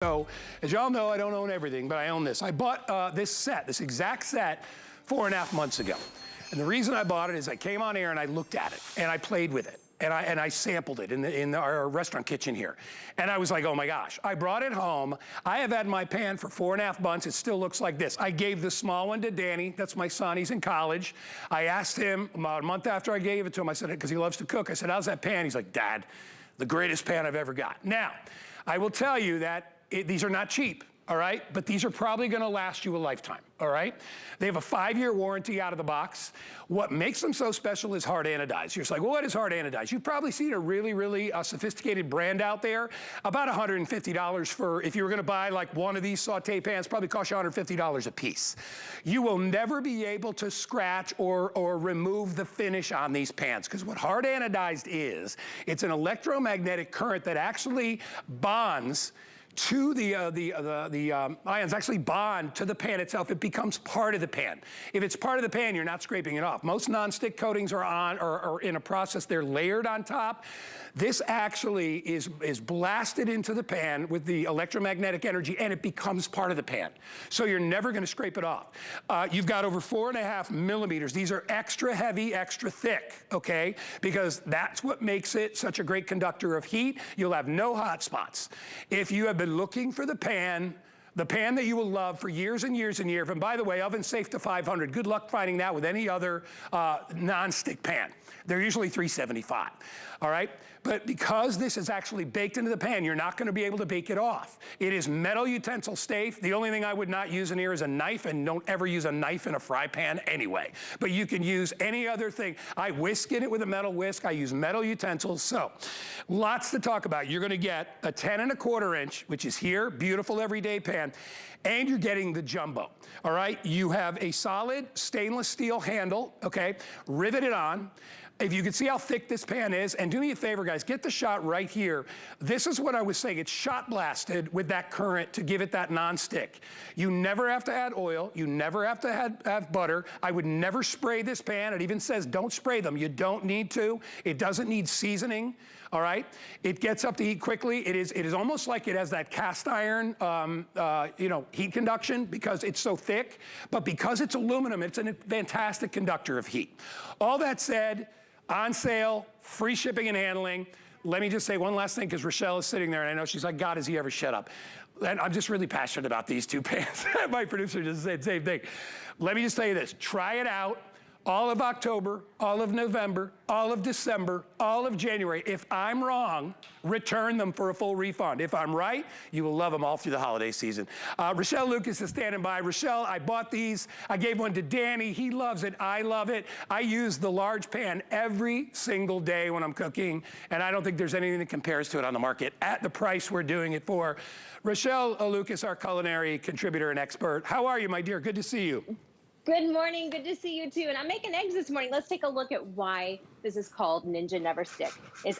So, as y'all know, I don't own everything, but I own this. I bought this exact set, 4.5 months ago. And the reason I bought it is I came on air and I looked at it and I played with it. And I sampled it in our restaurant kitchen here. And I was like, oh my gosh. I brought it home. I have had my pan for 4.5 months. It still looks like this. I gave the small one to Danny. That's my son. He's in college. I asked him about a month after I gave it to him, I said, because he loves to cook, I said, how's that pan? He's like, Dad, the greatest pan I've ever got. Now, I will tell you that these are not cheap, all right? But these are probably gonna last you a lifetime, all right? They have a 5-year warranty out of the box. What makes them so special is hardanodized. You're just like, well, what is hardanodized? You've probably seen a really sophisticated brand out there, about $150 for, if you were gonna buy like one of these saute pans, probably cost you $150 a piece. You will never be able to scratch or remove the finish on these pans, because what hardanodized is, it's an electromagnetic current that actually bonds to the ions actually bond to the pan itself. It becomes part of the pan. If it's part of the pan, you're not scraping it off. Most non-stick coatings are on or in a process, they're layered on top. This actually is blasted into the pan with the electromagnetic energy, and it becomes part of the pan. So you're never gonna scrape it off. You've got over 4.5 millimeters. These are extra heavy, extra thick, okay? Because that's what makes it such a great conductor of heat. You'll have no hot spots. If you have been looking for the pan that you will love for years and years and years, and by the way, oven safe to 500. Good luck finding that with any other non-stick pan. They're usually $375, all right? But because this is actually baked into the pan, you're not gonna be able to bake it off. It is metal utensil safe. The only thing I would not use in here is a knife, and don't ever use a knife in a fry pan anyway. But you can use any other thing. I whisk in it with a metal whisk. I use metal utensils. So lots to talk about. You're gonna get a 10¼ inch, which is here, beautiful everyday pan, and you're getting the jumbo, all right? You have a solid stainless steel handle, okay, riveted on. If you can see how thick this pan is, and do me a favor, guys, get the shot right here. This is what I was saying. It's shot blasted with that current to give it that non-stick. You never have to add oil. You never have to have butter. I would never spray this pan. It even says don't spray them. You don't need to. It doesn't need seasoning, all right? It gets up to heat quickly. It is almost like it has that cast iron, heat conduction because it's so thick. But because it's aluminum, it's a fantastic conductor of heat. All that said, on sale, free shipping and handling. Let me just say one last thing, because Rochelle is sitting there, and I know she's like, God, is he ever shut up? And I'm just really passionate about these two pans. My producer just said the same thing. Let me just tell you this, try it out. All of October, all of November, all of December, all of January. If I'm wrong, return them for a full refund. If I'm right, you will love them all through the holiday season. Rochelle Lucas is standing by. Rochelle, I bought these. I gave one to Danny. He loves it. I love it. I use the large pan every single day when I'm cooking, and I don't think there's anything that compares to it on the market at the price we're doing it for. Rochelle Lucas, our culinary contributor and expert. How are you, my dear? Good to see you. Good morning, good to see you too. And I'm making eggs this morning. Let's take a look at why this is called Ninja Never Stick.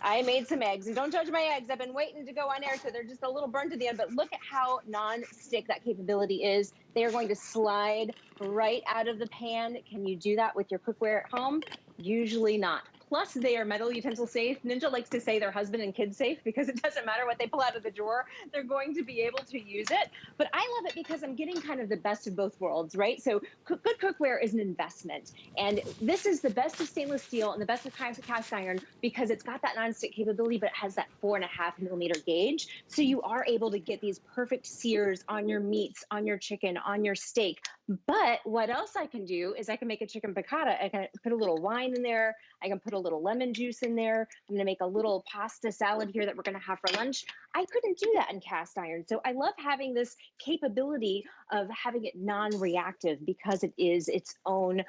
I made some eggs, and don't judge my eggs. I've been waiting to go on air, so they're just a little burnt to the end, but look at how non-stick that capability is. They are going to slide right out of the pan. Can you do that with your cookware at home? Usually not. Plus, they are metal utensil safe. Ninja likes to say they're husband and kid safe because it doesn't matter what they pull out of the drawer, they're going to be able to use it. But I love it because I'm getting kind of the best of both worlds, right? So good cookware is an investment. And this is the best of stainless steel and the best of cast iron because it's got that nonstick capability, but it has that 4.5 millimeter gauge. So you are able to get these perfect sears on your meats, on your chicken, on your steak. But what else I can do is I can make a chicken piccata. I can put a little wine in there. I can put a little lemon juice in there. I'm gonna make a little pasta salad here that we're gonna have for lunch. I couldn't do that in cast iron. So I love having this capability of having it non-reactive because it is its own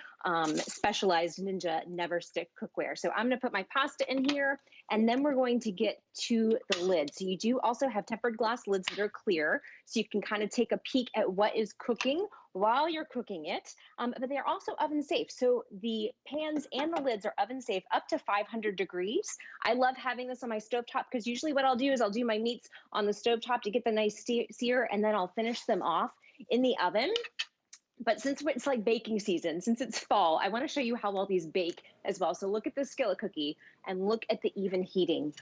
specialized Ninja NeverStick cookware. So I'm gonna put my pasta in here, and then we're going to get to the lid. So you do also have tempered glass lids that are clear, so you can kind of take a peek at what is cooking while you're cooking it, but they're also oven safe. So the pans and the lids are oven safe up to 500 degrees. I love having this on my stovetop because usually what I'll do is I'll do my meats on the stovetop to get the nice sear, and then I'll finish them off in the oven. But since it's like baking season, since it's fall, I want to show you how well these bake as well. So look at the skillet cookie and look at the even heating.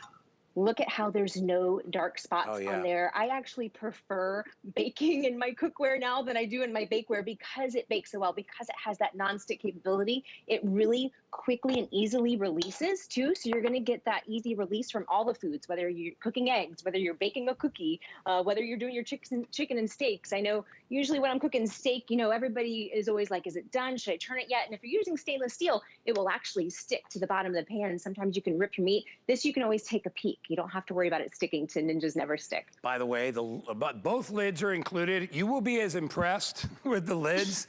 Look at how there's no dark spots Oh, yeah. on there. I actually prefer baking in my cookware now than I do in my bakeware because it bakes so well, because it has that nonstick capability. It really quickly and easily releases too. So you're going to get that easy release from all the foods, whether you're cooking eggs, whether you're baking a cookie, whether you're doing your chicken and steaks. I know usually when I'm cooking steak, you know, everybody is always like, is it done? Should I turn it yet? And if you're using stainless steel, it will actually stick to the bottom of the pan. Sometimes you can rip your meat. This you can always take a peek. You don't have to worry about it sticking to Ninja's NeverStick. By the way, both lids are included. You will be as impressed with the lids.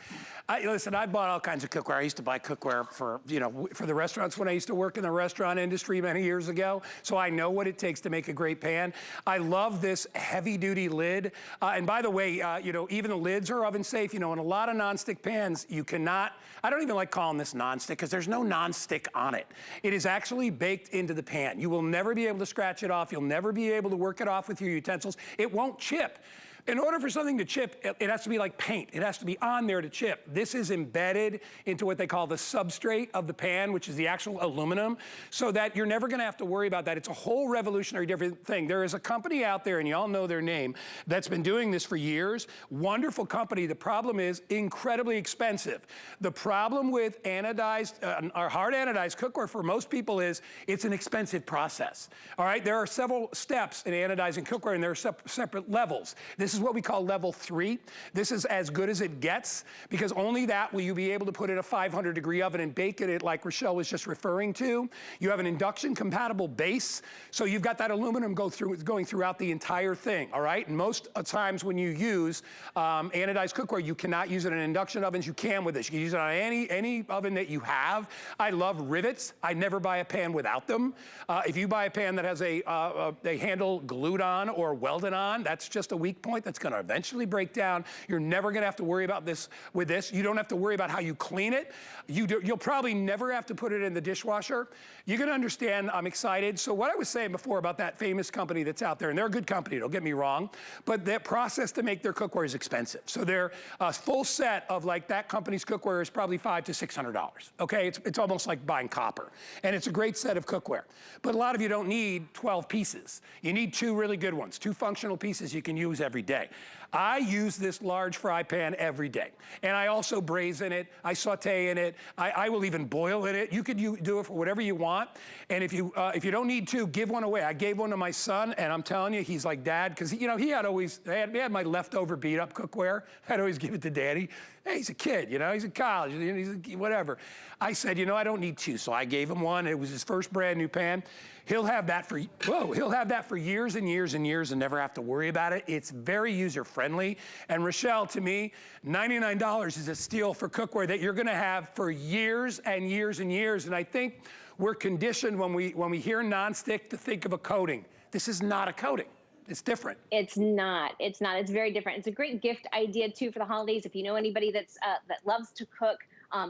Listen, I bought all kinds of cookware. I used to buy cookware for, you know, for the restaurants when I used to work in the restaurant industry many years ago. So I know what it takes to make a great pan. I love this heavy duty lid. And by the way, you know, even the lids are oven safe. You know, in a lot of nonstick pans, you cannot, I don't even like calling this nonstick because there's no nonstick on it. It is actually baked into the pan. You will never be able to scratch it off. You'll never be able to work it off with your utensils. It won't chip. In order for something to chip, it has to be like paint. It has to be on there to chip. This is embedded into what they call the substrate of the pan, which is the actual aluminum, so that you're never gonna have to worry about that. It's a whole revolutionary different thing. There is a company out there, and you all know their name, that's been doing this for years. Wonderful company. The problem is incredibly expensive. The problem with anodized, or hard anodized cookware for most people is it's an expensive process. All right, there are several steps in anodizing cookware, and there are separate levels. This is what we call level 3. This is as good as it gets, because only that will you be able to put in a 500-degree oven and bake it like Rochelle was just referring to. You have an induction-compatible base, so you've got that aluminum going throughout the entire thing, all right? And most times when you use anodized cookware, you cannot use it in induction ovens. You can with this. You can use it on any oven that you have. I love rivets. I never buy a pan without them. If you buy a pan that has a handle glued on or welded on, that's just a weak point. That's gonna eventually break down. You're never gonna have to worry about this with this. You don't have to worry about how you clean it. You'll probably never have to put it in the dishwasher. You're gonna understand, I'm excited. So what I was saying before about that famous company that's out there, and they're a good company, don't get me wrong, but their process to make their cookware is expensive. So their full set of like that company's cookware is probably $500 to $600, okay? It's almost like buying copper. And it's a great set of cookware. But a lot of you don't need 12 pieces. You need 2 really good ones, 2 functional pieces you can use every day. I use this large fry pan every day. And I also braise in it, I saute in it, I will even boil in it. You could do it for whatever you want. And if you don't need 2, give one away. I gave one to my son, and I'm telling you, he's like, Dad, because you know, he had my leftover beat up cookware. I'd always give it to Daddy. Hey, he's a kid, you know, he's in college, he's whatever. I said, you know, I don't need 2, so I gave him one. It was his first brand new pan. He'll have that for years and years and years and never have to worry about it. It's very user-friendly. And Rochelle, to me, $99 is a steal for cookware that you're gonna have for years and years and years. And I think we're conditioned when we hear nonstick to think of a coating. This is not a coating. It's different. It's not. It's not. It's very different. It's a great gift idea too for the holidays. If you know anybody that loves to cook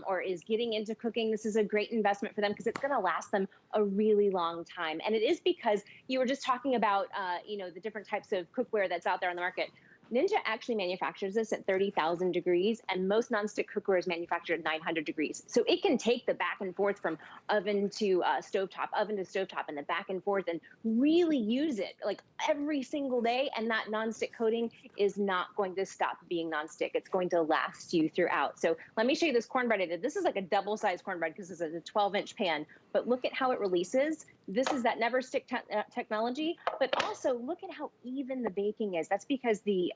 or is getting into cooking, this is a great investment for them because it's going to last them a really long time. And it is because you were just talking about you know, the different types of cookware that's out there on the market. Ninja actually manufactures this at 30,000 degrees, and most nonstick cookware is manufactured at 900 degrees. So it can take the back and forth from oven to stovetop, and the back and forth, and really use it like every single day. And that nonstick coating is not going to stop being nonstick. It's going to last you throughout. So let me show you this cornbread I did. This is like a double-sized cornbread because this is a 12-inch pan, but look at how it releases. This is that NeverStick technology, but also look at how even the baking is. That's because the,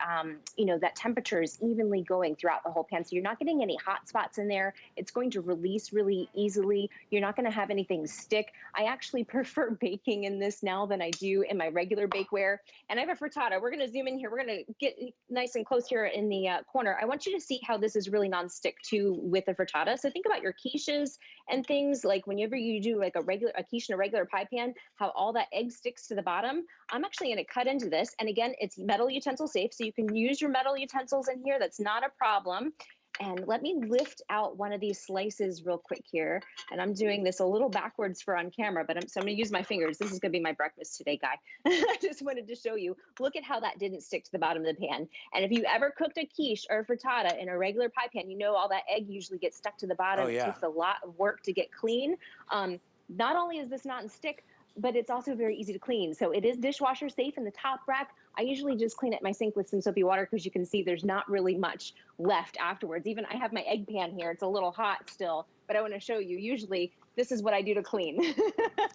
you know, that temperature is evenly going throughout the whole pan. So you're not getting any hot spots in there. It's going to release really easily. You're not going to have anything stick. I actually prefer baking in this now than I do in my regular bakeware. And I have a frittata. We're going to zoom in here. We're going to get nice and close here in the corner. I want you to see how this is really nonstick too with a frittata. So think about your quiches and things like whenever you do like a quiche in a regular pie pan, how all that egg sticks to the bottom. I'm actually going to cut into this. And again, it's metal utensil safe. So you can use your metal utensils in here. That's not a problem. And let me lift out one of these slices real quick here. And I'm doing this a little backwards for on camera, but so I'm going to use my fingers. This is going to be my breakfast today, guy. I just wanted to show you. Look at how that didn't stick to the bottom of the pan. And if you ever cooked a quiche or a frittata in a regular pie pan, you know all that egg usually gets stuck to the bottom. Oh, yeah. It takes a lot of work to get clean. Not only is this not in stick, but it's also very easy to clean. So it is dishwasher safe in the top rack. I usually just clean at my sink with some soapy water because you can see there's not really much left afterwards. Even I have my egg pan here. It's a little hot still, but I want to show you. Usually this is what I do to clean.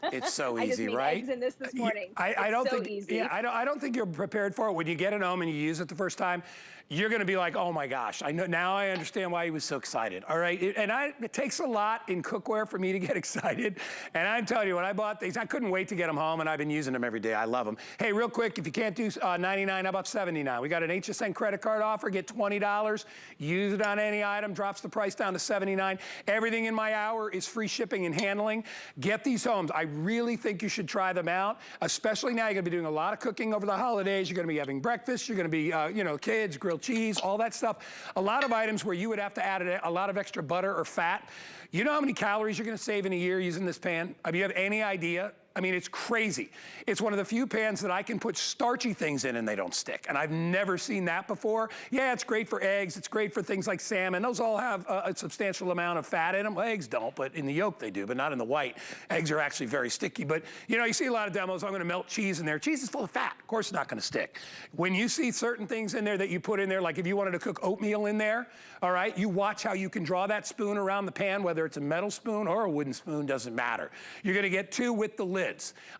It's so I just easy, made right? eggs in this morning. I don't so think, easy. yeah, I don't think you're prepared for it. When you get it home and you use it the first time, you're gonna be like, oh my gosh, I know, now I understand why he was so excited, all right? It takes a lot in cookware for me to get excited. And I'm telling you, when I bought these, I couldn't wait to get them home, and I've been using them every day. I love them. Hey, real quick, if you can't do 99, how about 79? We got an HSN credit card offer, get $20, use it on any item, drops the price down to 79. Everything in my hour is free shipping and handling. Get these homes. I really think you should try them out, especially now. You're gonna be doing a lot of cooking over the holidays. You're gonna be having breakfast. You're gonna be, you know, kids, grilled cheese, all that stuff. A lot of items where you would have to add a lot of extra butter or fat. You know how many calories you're gonna save in a year using this pan? I mean, you have any idea? I mean, it's crazy. It's one of the few pans that I can put starchy things in and they don't stick. And I've never seen that before. Yeah, it's great for eggs. It's great for things like salmon. Those all have a substantial amount of fat in them. Well, eggs don't, but in the yolk they do, but not in the white. Eggs are actually very sticky. But you know, you see a lot of demos, I'm gonna melt cheese in there. Cheese is full of fat. Of course it's not gonna stick. When you see certain things in there that you put in there, like if you wanted to cook oatmeal in there, all right, you watch how you can draw that spoon around the pan, whether it's a metal spoon or a wooden spoon, doesn't matter. You're gonna get two with the lid.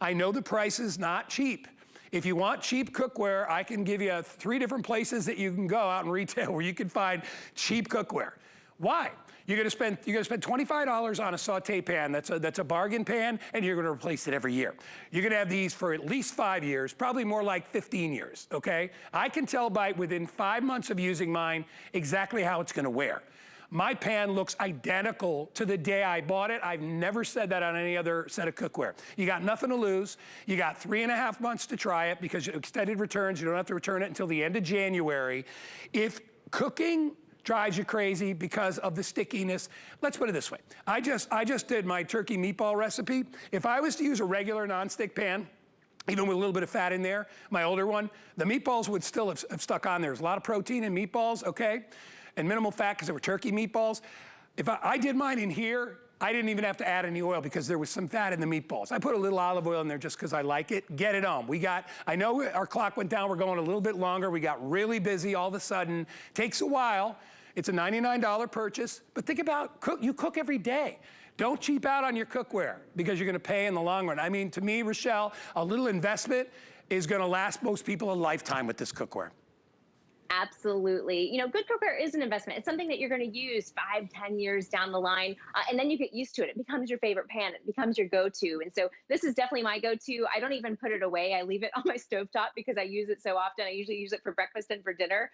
I know the price is not cheap. If you want cheap cookware, I can give you 3 different places that you can go out in retail where you can find cheap cookware. Why? You're gonna spend $25 on a saute pan. That's a bargain pan, and you're gonna replace it every year. You're gonna have these for at least 5 years, probably more like 15 years, okay? I can tell by within 5 months of using mine exactly how it's gonna wear. My pan looks identical to the day I bought it. I've never said that on any other set of cookware. You got nothing to lose. You got 3.5 months to try it because extended returns, you don't have to return it until the end of January. If cooking drives you crazy because of the stickiness, let's put it this way. I just did my turkey meatball recipe. If I was to use a regular nonstick pan, even with a little bit of fat in there, my older one, the meatballs would still have stuck on there. There's a lot of protein in meatballs, okay? And minimal fat because they were turkey meatballs. If I did mine in here, I didn't even have to add any oil because there was some fat in the meatballs. I put a little olive oil in there just because I like it. Get it on. I know our clock went down, we're going a little bit longer. We got really busy all of a sudden. Takes a while. It's a $99 purchase, but think about, you cook every day. Don't cheap out on your cookware because you're gonna pay in the long run. I mean, to me, Rochelle, a little investment is gonna last most people a lifetime with this cookware. Absolutely. You know, good cookware is an investment. It's something that you're going to use 5, 10 years down the line, and then you get used to it. It becomes your favorite pan. It becomes your go-to. And so this is definitely my go-to. I don't even put it away. I leave it on my stovetop because I use it so often. I usually use it for breakfast and for dinner.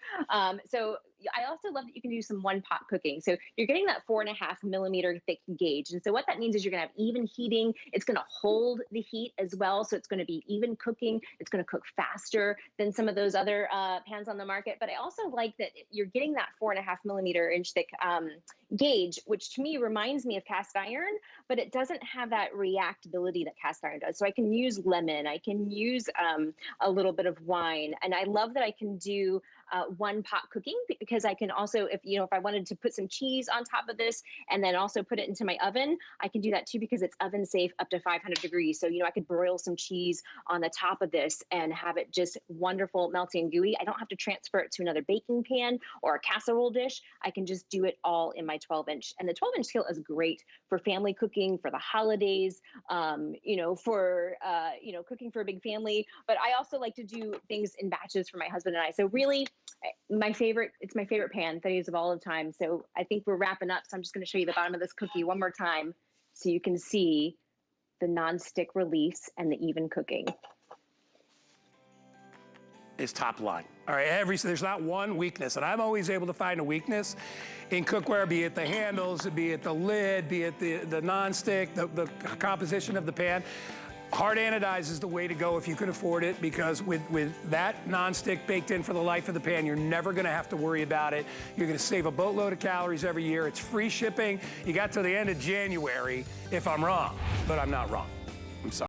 So I also love that you can do some one-pot cooking. So you're getting that 4.5 millimeter thick gauge. And so what that means is you're going to have even heating. It's going to hold the heat as well. So it's going to be even cooking. It's going to cook faster than some of those other pans on the market. But I also like that you're getting that 4.5 millimeter inch thick gauge, which to me reminds me of cast iron, but it doesn't have that reactability that cast iron does. So I can use lemon, I can use a little bit of wine, and I love that I can do one pot cooking because I can also, if I wanted to put some cheese on top of this and then also put it into my oven, I can do that too because it's oven safe up to 500 degrees. So, I could broil some cheese on the top of this and have it just wonderful, melty and gooey. I don't have to transfer it to another baking pan or a casserole dish. I can just do it all in my 12-inch. And the 12-inch skillet is great for family cooking, for the holidays, for cooking for a big family. But I also like to do things in batches for my husband and I. So really, it's my favorite pan that I use of all of time. So I think we're wrapping up. So I'm just going to show you the bottom of this cookie one more time so you can see the non-stick release and the even cooking. Is top line. All right, there's not one weakness, and I'm always able to find a weakness in cookware, be it the handles, be it the lid, be it the non-stick, the composition of the pan. Hardanodized is the way to go if you can afford it, because with that non-stick baked in for the life of the pan, you're never gonna have to worry about it. You're gonna save a boatload of calories every year. It's free shipping. You got till the end of January if I'm wrong, but I'm not wrong. I'm sorry.